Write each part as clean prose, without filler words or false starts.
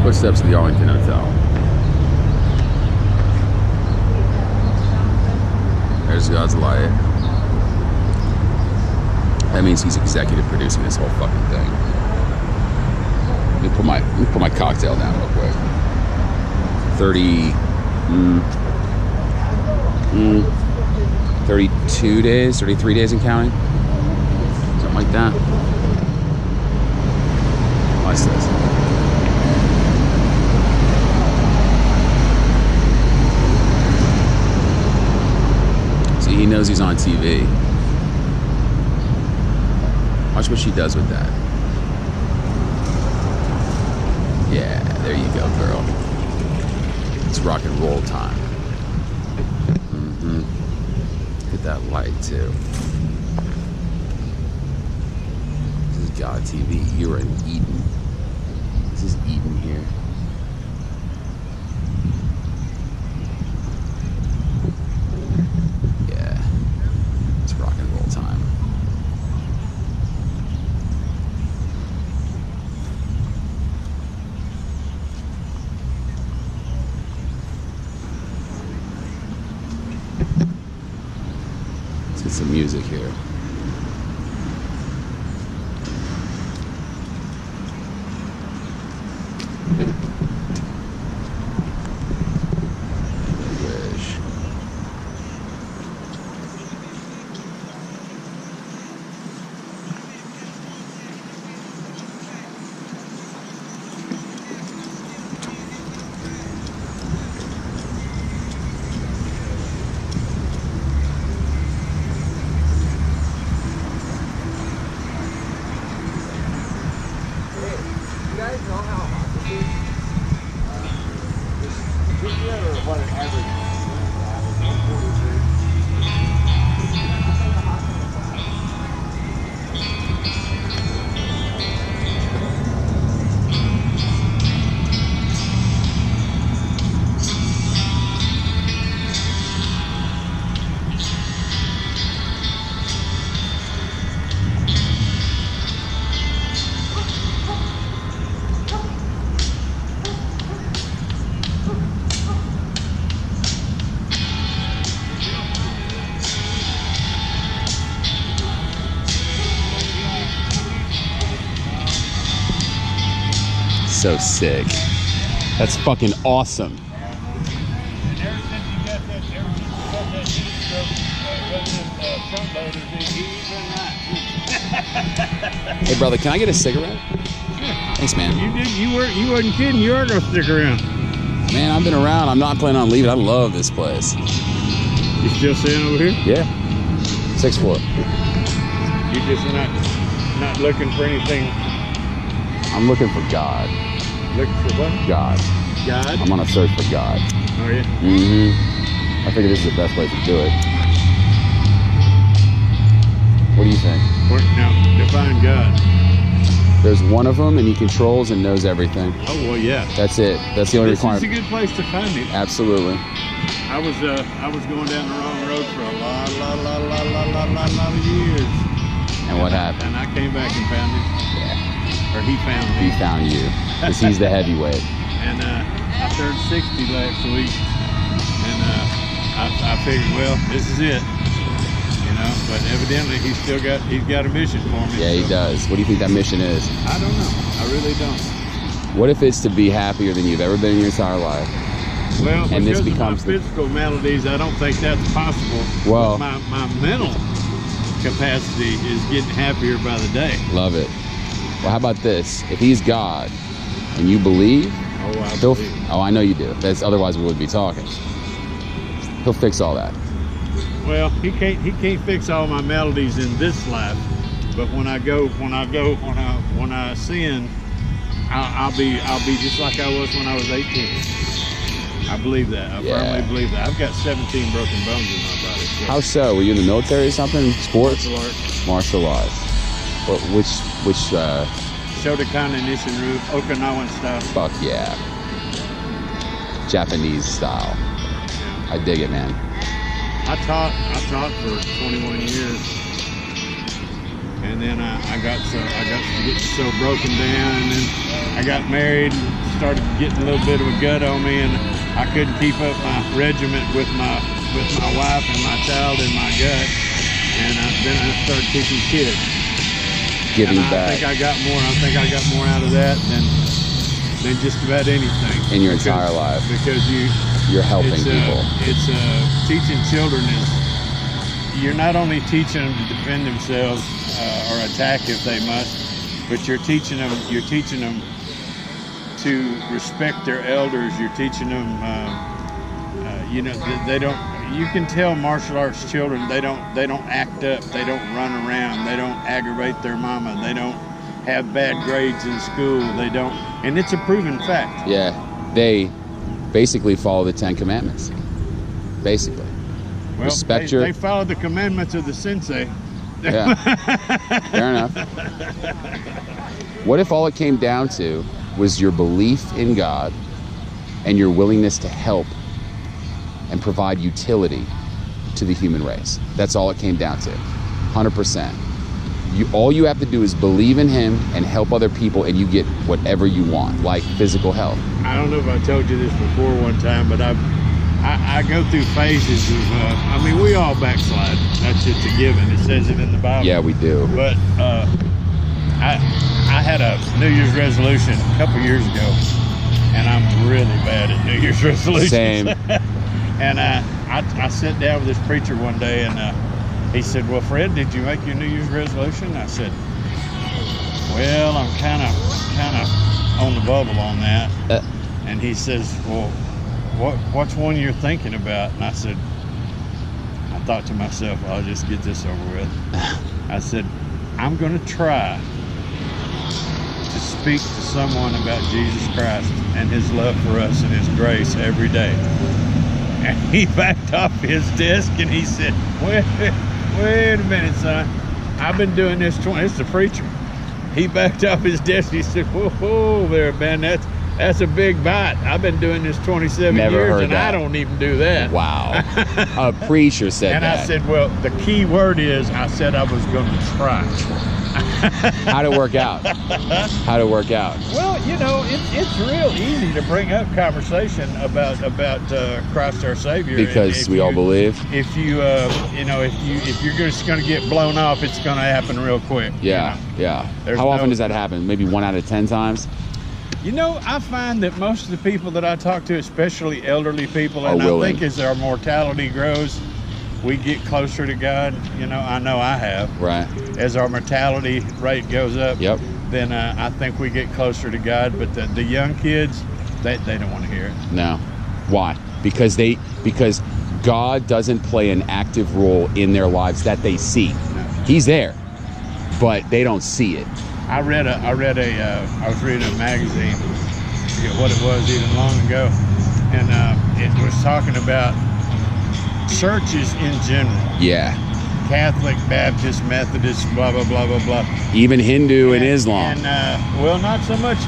Footsteps of the Arlington Hotel. There's God's light. That means he's executive producing this whole fucking thing. Let me put my cocktail down real quick. 32 days, 33 days and counting. Something like that. Watch this. See, he knows he's on TV. Watch what she does with that. Yeah, there you go, girl. It's rock and roll time. Look at that light, too. This is God TV. You're in Eden. This is Eden here. Yeah. It's rock and roll time. Let's get some music here. So sick. That's fucking awesome. Hey brother, can I get a cigarette? Thanks, man. You wasn't kidding. You are gonna stick around. Man, I've been around. I'm not planning on leaving. I love this place. You still staying over here? Yeah. 6th floor. You just not looking for anything. I'm looking for God. Looking for what? God. God? I'm on a search for God. Are you? I figure this is the best place to do it. What do you think? Now, define God. There's one of them, and he controls and knows everything. Oh, well, yeah. That's it. That's the only requirement. This is a good place to find it. Absolutely. I was going down the wrong road for a lot of years. And what happened? And I came back and found it. Yeah. Or he found me. He found you. Because he's the heavyweight. And I turned 60 last week. And I figured, well, this is it. You know, but evidently he's got a mission for me. Yeah, he does. What do you think that mission is? I don't know. I really don't. What if it's to be happier than you've ever been in your entire life? Well, and because this becomes of my physical maladies, I don't think that's possible. Well, my mental capacity is getting happier by the day. Love it. Well, how about this? If he's God and you believe, I believe. Oh, I know you do. That's otherwise we wouldn't be talking. He'll fix all that. Well, he can't fix all my maladies in this life, but when I sin, I'll be just like I was when I was 18. I believe that. I firmly believe that. I've got 17 broken bones in my body. So. How so? Were you in the military or something? Sports? Martial arts. Martial arts. Well, which Shotokan and Nishinryu, Okinawan style. Fuck yeah. Japanese style. Yeah. I dig it, man. I taught for 21 years. And then I got getting so broken down, and then I got married and started getting a little bit of a gut on me, and I couldn't keep up my regiment with my wife and my child in my gut, and then I started teaching kids. Giving and back. I think I got more out of that than just about anything in your entire life, because you're helping people. Teaching children is, you're not only teaching them to defend themselves or attack if they must, but you're teaching them to respect their elders. You're teaching them, they don't. You can tell martial arts children they don't act up, they don't run around, they don't aggravate their mama, they don't have bad grades in school, they don't, and it's a proven fact. Yeah, they basically follow the 10 Commandments. Basically, well, respect they follow the commandments of the sensei. Yeah, fair enough. What if all it came down to was your belief in God and your willingness to help and provide utility to the human race? That's all it came down to, 100%. All you have to do is believe in him and help other people, and you get whatever you want, like physical health. I don't know if I told you this before one time, but I go through phases of, we all backslide. That's just a given. It says it in the Bible. Yeah, we do. But I had a New Year's resolution a couple years ago, and I'm really bad at New Year's resolutions. Same. And I sat down with this preacher one day, and he said, "Well, Fred, did you make your New Year's resolution?" I said, "Well, I'm kind of on the bubble on that." And he says, "Well, what's one you're thinking about?" And I said, I thought to myself, I'll just get this over with. I said, I'm going to try to speak to someone about Jesus Christ and his love for us and his grace every day. And he backed off his desk and he said, wait a minute, son. I've been doing this it's the preacher. He backed off his desk. He said, whoa there, man, that's a big bite. I've been doing this 27 years and I don't even do that. Wow. A preacher said and that. I said, well, the key word is, I said I was going to try. How'd it work out? How'd it work out? Well, it's real easy to bring up conversation about Christ our Savior. Because we all believe. If if you're just going to get blown off, it's going to happen real quick. Yeah, yeah. How often does that happen? Maybe 1 out of 10 times? I find that most of the people that I talk to, especially elderly people, and willing. I think as our mortality grows, we get closer to God. I know I have. Right. As our mortality rate goes up, yep. Then I think we get closer to God. But the young kids, they don't want to hear it. No. Why? Because God doesn't play an active role in their lives that they see. No. He's there, but they don't see it. I was reading a magazine, I forget what it was even long ago, and it was talking about churches in general. Yeah. Catholic, Baptist, Methodist, blah blah blah blah blah. Even Hindu and Islam. And well, not so much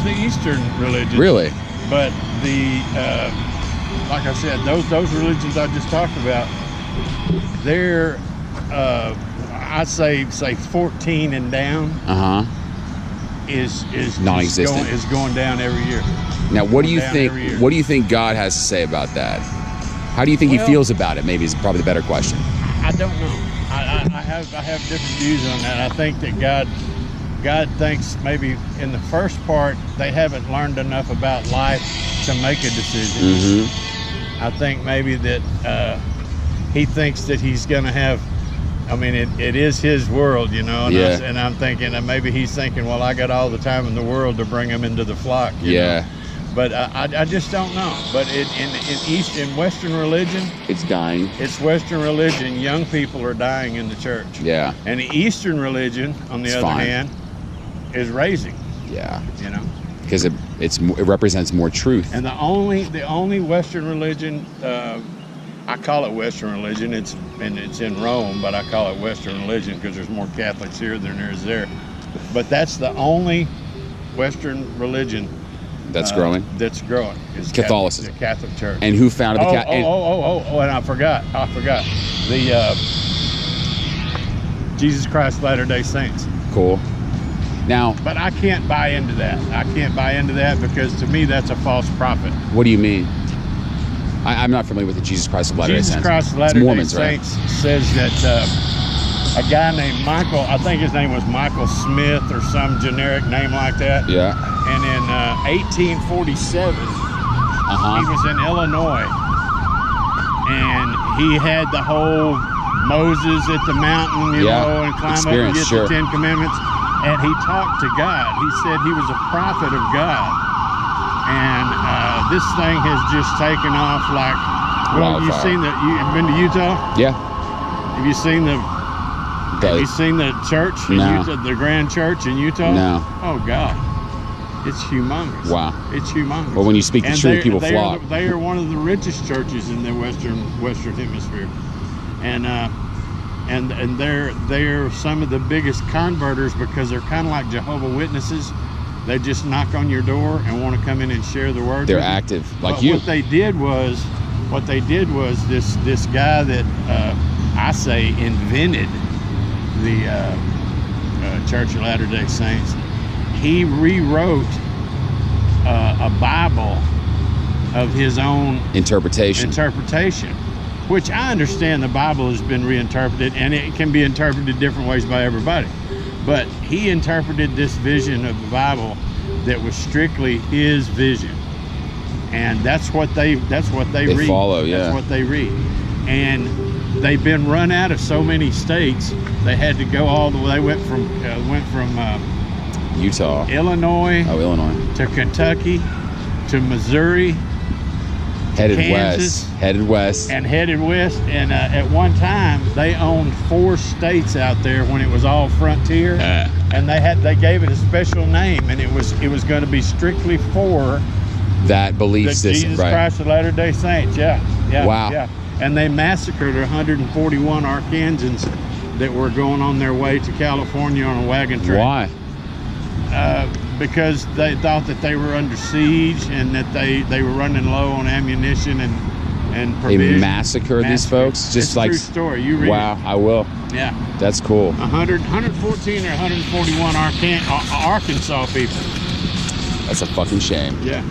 the Eastern religions. Really? But like I said, those religions I just talked about, they're I'd say 14 and down. Is non-existent. Is going down every year. Now, what do you think? What do you think God has to say about that? How do you think he feels about it? Maybe is probably the better question. I don't know. I have different views on that. I think that God thinks maybe in the first part they haven't learned enough about life to make a decision. Mm-hmm. I think maybe that he thinks that he's going to have. I mean, it is his world, and, yeah. And I'm thinking that maybe he's thinking, well, I got all the time in the world to bring him into the flock. You know? But I just don't know. But in Western religion, it's dying. It's Western religion. Young people are dying in the church. Yeah. And the Eastern religion, on the other hand, is raising. Yeah. Because it represents more truth. And the only Western religion. I call it Western religion. It's in Rome, but I call it Western religion because there's more Catholics here than there is there. But that's the only Western religion that's growing. That's growing. Is Catholicism. The Catholic Church. And who founded the and I forgot. Jesus Christ Latter-day Saints. Cool. Now, But I can't buy into that. I can't buy into that because to me that's a false prophet. what do you mean? I'm not familiar with the Jesus Christ of Latter-day Saints. Jesus Christ It's Latter-day Mormons, right? Saints says that a guy named Michael, I think his name was Michael Smith or some generic name like that. Yeah. And in 1847, he was in Illinois, and he had the whole Moses at the mountain, you know, and climb up and get the 10 Commandments. And he talked to God. He said he was a prophet of God. And this thing has just taken off like, well, wildfire. you've seen you been to Utah? Yeah. Have you seen the church in No. Utah, the Grand Church in Utah? No. Oh God. It's humongous. Wow. It's humongous. Well, when you speak the truth, people flock. They are one of the richest churches in the Western Hemisphere. And they're some of the biggest converters because they're kind of like Jehovah's Witnesses. They just knock on your door and want to come in and share the word. They're active, like but you. What they did was this guy that I say invented the Church of Latter-day Saints. He rewrote a Bible of his own interpretation, which I understand the Bible has been reinterpreted, and it can be interpreted different ways by everybody. But he interpreted this vision of the Bible that was strictly his vision, and that's what they read. Follow, yeah. That's what they read, and they've been run out of so many states. They had to go all the way. They went from Utah, Illinois, to Kentucky, to Missouri, headed Kansas, west, and headed west. And at one time, they owned 4 states out there when it was all frontier, and they gave it a special name, and it was going to be strictly for that belief system, Jesus right? Christ of Latter-day Saints. Yeah. Wow. Yeah. And they massacred 141 Arkansans that were going on their way to California on a wagon train. Why? Because they thought that they were under siege and that they were running low on ammunition and provisions. They massacred these folks? Just it's like a true story. You read wow, it. I will. Yeah. That's cool. 114 or 141 Arkansas people. That's a fucking shame. Yeah.